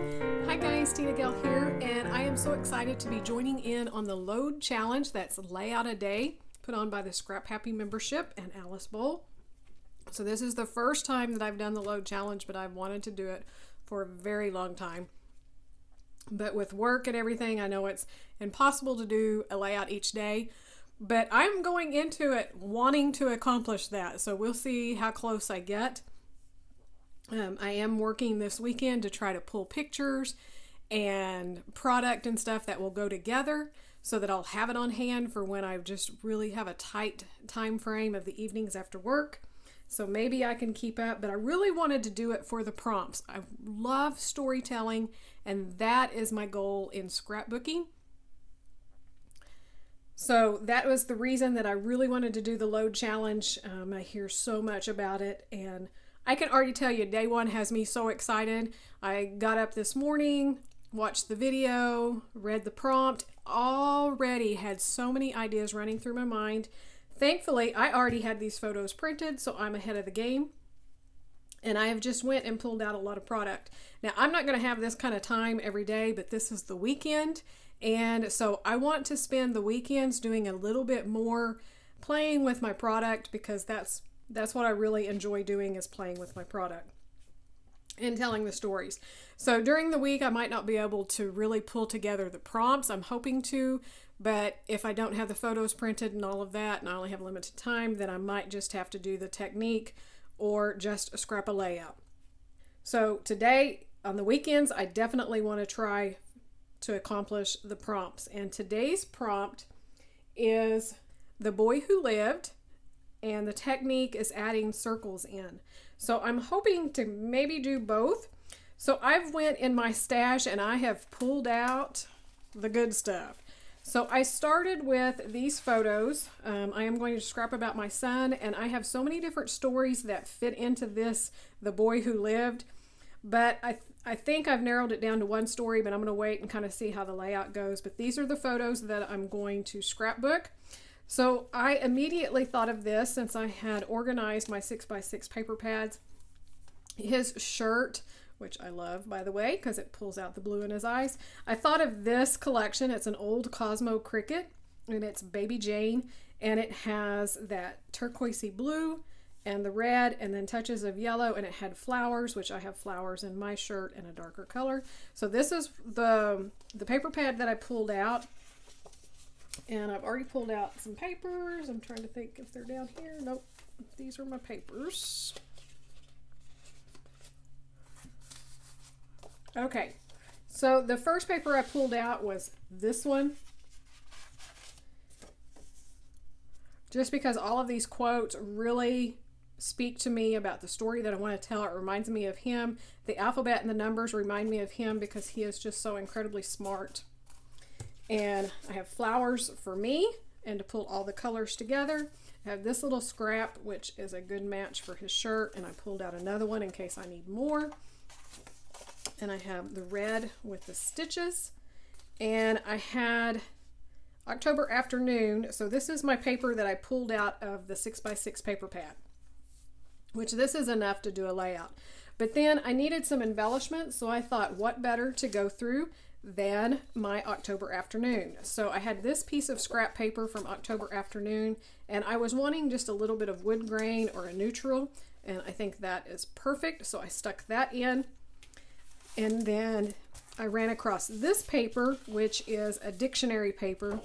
Hi guys, TinaGale here, and I am so excited to be joining in on the LOAD challenge. That's Layout a Day, put on by the Scrap Happy membership and Alice Bowl. So this is the first time that I've done the LOAD challenge, but I've wanted to do it for a very long time. But with work and everything, I know it's impossible to do a layout each day, but I'm going into it wanting to accomplish that. So we'll see how close I get. I am working this weekend to try to pull pictures and product and stuff that will go together so that I'll have it on hand for when I just really have a tight time frame of the evenings after work. So maybe I can keep up, but I really wanted to do it for the prompts. I love storytelling, and that is my goal in scrapbooking. So that was the reason that I really wanted to do the LOAD challenge. I hear so much about it, and I can already tell you day one has me so excited. I got up this morning, watched the video, read the prompt, already had so many ideas running through my mind. Thankfully, I already had these photos printed, so I'm ahead of the game. And I have just went and pulled out a lot of product. Now, I'm not going to have this kind of time every day, but this is the weekend. And so I want to spend the weekends doing a little bit more playing with my product, because that's what I really enjoy doing, is playing with my product and telling the stories. So during the week, I might not be able to really pull together the prompts. I'm hoping to, but if I don't have the photos printed and all of that, and I only have limited time, then I might just have to do the technique or just scrap a layout. So today, on the weekends, I definitely want to try to accomplish the prompts. And today's prompt is The Boy Who Lived, and the technique is adding circles in. So I'm hoping to maybe do both. So I've went in my stash and I have pulled out the good stuff. So I started with these photos. I am going to scrap about my son, and I have so many different stories that fit into this, The Boy Who Lived. But I think I've narrowed it down to one story, but I'm going to wait and kind of see how the layout goes. But these are the photos that I'm going to scrapbook. So I immediately thought of this, since I had organized my 6x6 paper pads. His shirt, which I love, by the way, because it pulls out the blue in his eyes. I thought of this collection. It's an old Cosmo Cricket, and it's Baby Jane, and it has that turquoisey blue and the red, and then touches of yellow, and it had flowers, which I have flowers in my shirt in a darker color. So this is the paper pad that I pulled out. And I've already pulled out some papers. I'm trying to think if they're down here. Nope. These are my papers. Okay. So the first paper I pulled out was this one. Just because all of these quotes really speak to me about the story that I want to tell. It reminds me of him. The alphabet and the numbers remind me of him because he is just so incredibly smart. And I have flowers for me and to pull all the colors together. I have this little scrap, which is a good match for his shirt, and I pulled out another one in case I need more. And I have the red with the stitches. And I had October Afternoon. So this is my paper that I pulled out of the 6x6 paper pad, which this is enough to do a layout. But then I needed some embellishments, so I thought, what better to go through than my October Afternoon. So I had this piece of scrap paper from October Afternoon, and I was wanting just a little bit of wood grain or a neutral, and I think that is perfect. So I stuck that in, and then I ran across this paper, which is a dictionary paper.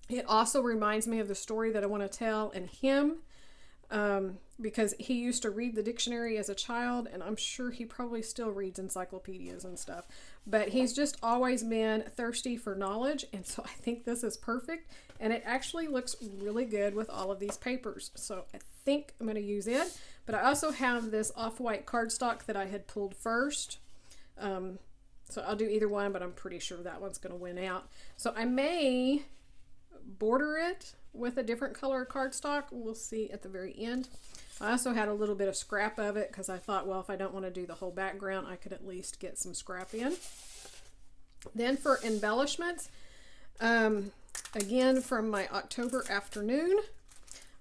It also reminds me of the story that I want to tell, and him, because he used to read the dictionary as a child, and I'm sure he probably still reads encyclopedias and stuff, but he's just always been thirsty for knowledge, and so I think this is perfect, and it actually looks really good with all of these papers, so I think I'm going to use it. But I also have this off-white cardstock that I had pulled first, so I'll do either one, but I'm pretty sure that one's going to win out. So I may border it with a different color cardstock. We'll see at the very end. I also had a little bit of scrap of it because I thought, well, if I don't want to do the whole background, I could at least get some scrap in. Then for embellishments, again from my October Afternoon,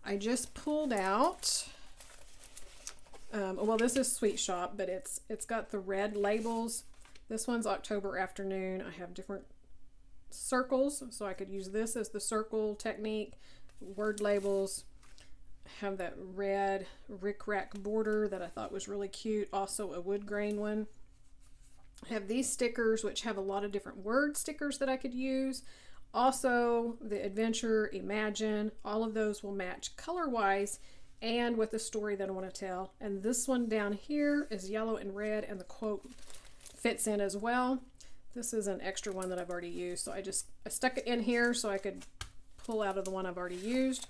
I just pulled out well, this is Sweet Shop, but it's got the red labels This one's October Afternoon. I have different circles, so I could use this as the circle technique. Word labels. I have that red rickrack border that I thought was really cute. Also a wood grain one. I have these stickers, which have a lot of different word stickers that I could use. Also, the adventure, imagine, all of those will match color-wise and with the story that I want to tell. And this one down here is yellow and red, and the quote fits in as well. This is an extra one that I've already used, so I stuck it in here so I could pull out of the one I've already used.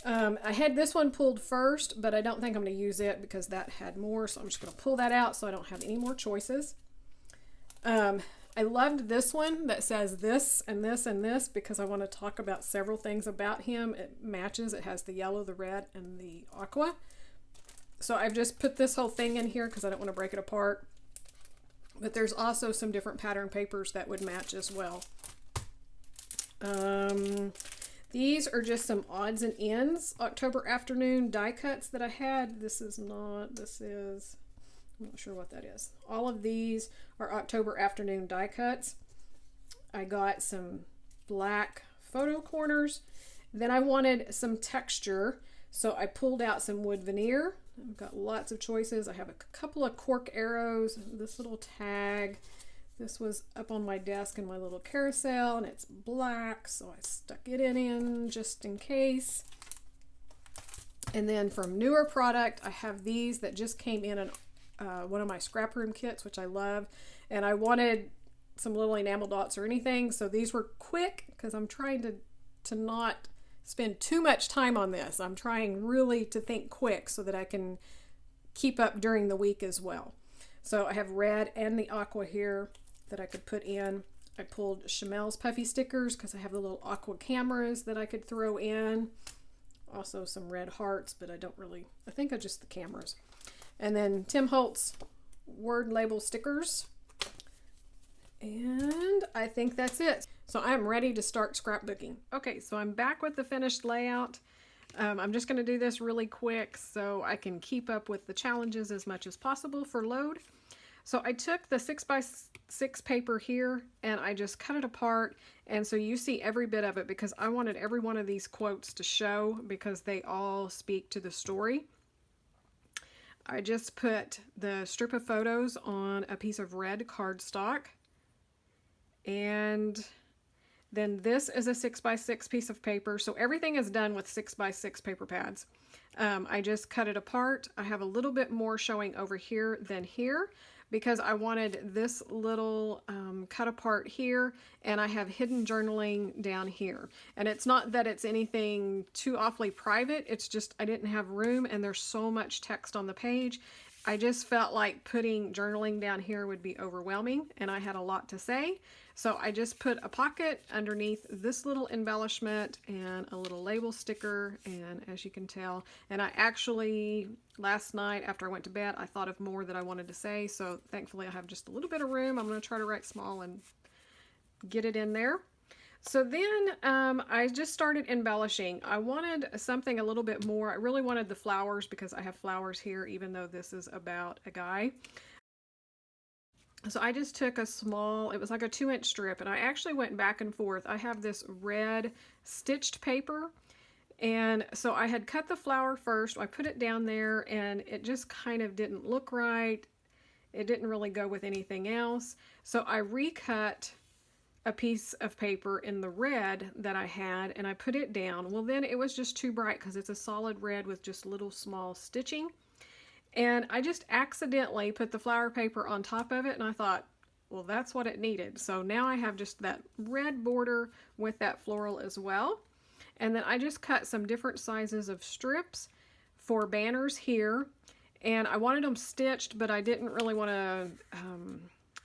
I had this one pulled first, but I don't think I'm going to use it because that had more, so I'm just going to pull that out so I don't have any more choices. I loved this one that says this and this and this because I want to talk about several things about him. It matches. It has the yellow, the red, and the aqua. So I've just put this whole thing in here because I don't want to break it apart. But there's also some different pattern papers that would match as well. These are just some odds and ends October Afternoon die cuts that I had. This is, I'm not sure what that is. All of these are October Afternoon die cuts. I got some black photo corners. Then I wanted some texture, so I pulled out some wood veneer. I've got lots of choices. I have a couple of cork arrows, this little tag. This was up on my desk in my little carousel, and it's black, so I stuck it in just in case. And then from newer product, I have these that just came in one of my scrap room kits, which I love. And I wanted some little enamel dots or anything, so these were quick because I'm trying to not spend too much time on this. I'm trying really to think quick so that I can keep up during the week as well. So I have red and the aqua here that I could put in. I pulled Chamel's puffy stickers because I have the little aqua cameras that I could throw in. Also some red hearts, but I think I just the cameras. And then Tim Holtz word label stickers. And I think that's it. So I'm ready to start scrapbooking. Okay, so I'm back with the finished layout. I'm just going to do this really quick so I can keep up with the challenges as much as possible for load. So I took the 6x6 paper here and I just cut it apart, and so you see every bit of it because I wanted every one of these quotes to show because they all speak to the story. I just put the strip of photos on a piece of red cardstock, and then this is a 6x6 piece of paper. So everything is done with 6x6 paper pads. I just cut it apart. I have a little bit more showing over here than here because I wanted this little cut apart here, and I have hidden journaling down here. And it's not that it's anything too awfully private, it's just I didn't have room and there's so much text on the page. I just felt like putting journaling down here would be overwhelming, and I had a lot to say. So I just put a pocket underneath this little embellishment and a little label sticker, and as you can tell, and I actually, last night after I went to bed, I thought of more that I wanted to say, so thankfully I have just a little bit of room. I'm going to try to write small and get it in there. So then I just started embellishing. I wanted something a little bit more. I really wanted the flowers because I have flowers here, even though this is about a guy. So I just took a small, it was like a 2-inch strip, and I actually went back and forth. I have this red stitched paper, and so I had cut the flower first. I put it down there, and it just kind of didn't look right. It didn't really go with anything else. So I recut a piece of paper in the red that I had, and I put it down. Well, then it was just too bright because it's a solid red with just little small stitching. And I just accidentally put the flower paper on top of it, and I thought, well, that's what it needed. So now I have just that red border with that floral as well. And then I just cut some different sizes of strips for banners here. And I wanted them stitched, but I didn't really want to,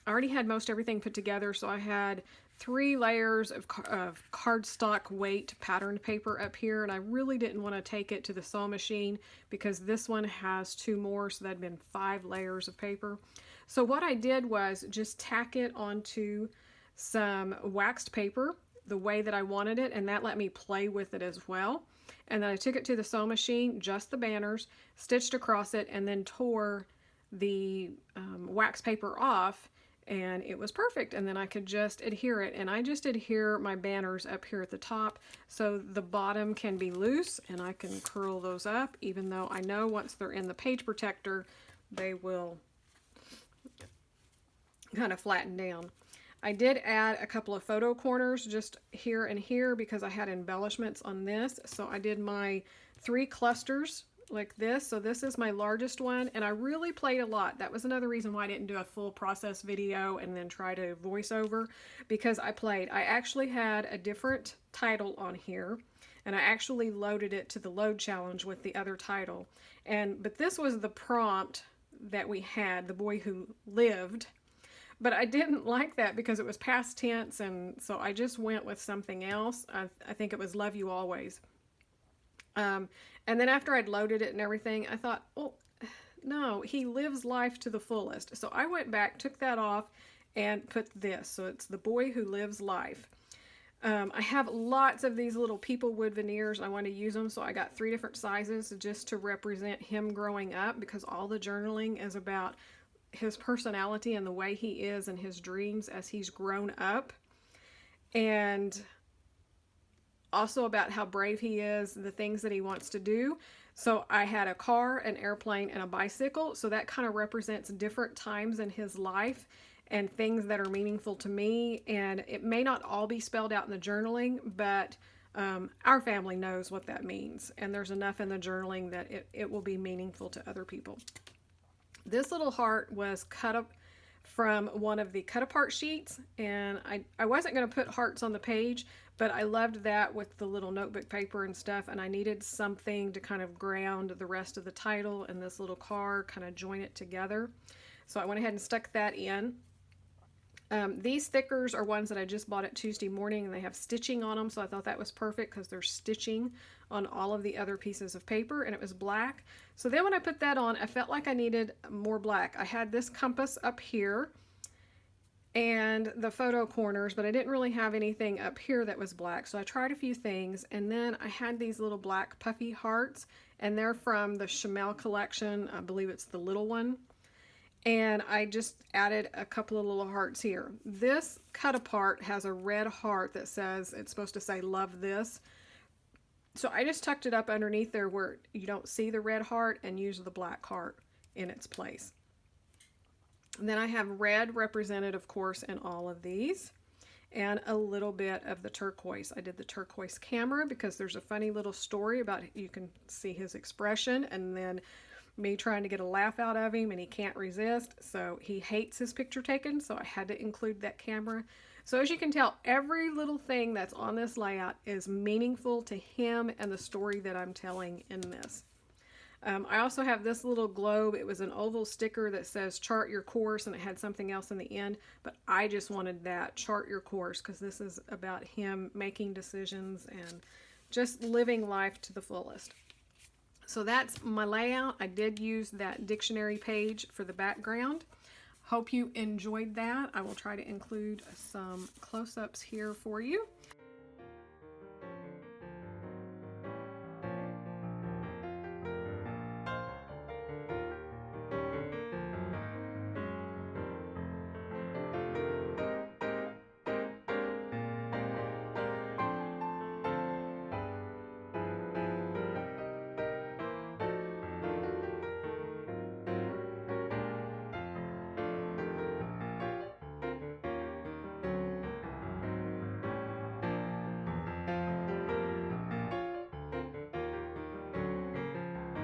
I already had most everything put together, so I had 3 layers of cardstock weight patterned paper up here, and I really didn't want to take it to the sewing machine because this one has 2 more, so that'd been 5 layers of paper. So what I did was just tack it onto some waxed paper the way that I wanted it, and that let me play with it as well. And then I took it to the sewing machine, just the banners, stitched across it, and then tore the wax paper off, and it was perfect. And then I could just adhere it, and I just adhere my banners up here at the top so the bottom can be loose, and I can curl those up, even though I know once they're in the page protector they will kind of flatten down. I did add a couple of photo corners just here and here because I had embellishments on this. So I did my 3 clusters like this. So this is my largest one, and I really played a lot. That was another reason why I didn't do a full process video and then try to voice over, because I played. I actually had a different title on here, and I actually loaded it to the load challenge with the other title. But this was the prompt that we had, The Boy Who Lived. But I didn't like that because it was past tense, and so I just went with something else. I think it was Love You Always. And then after I'd loaded it and everything, I thought, oh, no, he lives life to the fullest. So I went back, took that off, and put this. So it's The Boy Who Lives Life. I have lots of these little people wood veneers. I want to use them, so I got 3 different sizes just to represent him growing up, because all the journaling is about his personality and the way he is and his dreams as he's grown up, and also about how brave he is, the things that he wants to do. So I had a car, an airplane, and a bicycle, so that kind of represents different times in his life and things that are meaningful to me. And it may not all be spelled out in the journaling, but our family knows what that means, and there's enough in the journaling that it will be meaningful to other people. This little heart was cut up from one of the cut apart sheets, and I wasn't going to put hearts on the page, but I loved that with the little notebook paper and stuff, and I needed something to kind of ground the rest of the title and this little card, kind of join it together. So I went ahead and stuck that in. These stickers are ones that I just bought at Tuesday morning, and they have stitching on them, so I thought that was perfect because there's stitching on all of the other pieces of paper, and it was black. So then when I put that on, I felt like I needed more black. I had this compass up here and the photo corners, but I didn't really have anything up here that was black, so I tried a few things. And then I had these little black puffy hearts, and they're from the Chamel collection. I believe it's the little one. And I just added a couple of little hearts here. This cut apart has a red heart that says, it's supposed to say love this. So I just tucked it up underneath there where you don't see the red heart, and used the black heart in its place. And then I have red represented, of course, in all of these, and a little bit of the turquoise. I did the turquoise camera because there's a funny little story about, you can see his expression, and then me trying to get a laugh out of him, and he can't resist. So he hates his picture taken, so I had to include that camera. So as you can tell, every little thing that's on this layout is meaningful to him and the story that I'm telling in this. I also have this little globe. It was an oval sticker that says chart your course, and it had something else in the end, but I just wanted that, chart your course, because this is about him making decisions and just living life to the fullest. So that's my layout. I did use that dictionary page for the background. Hope you enjoyed that. I will try to include some close-ups here for you.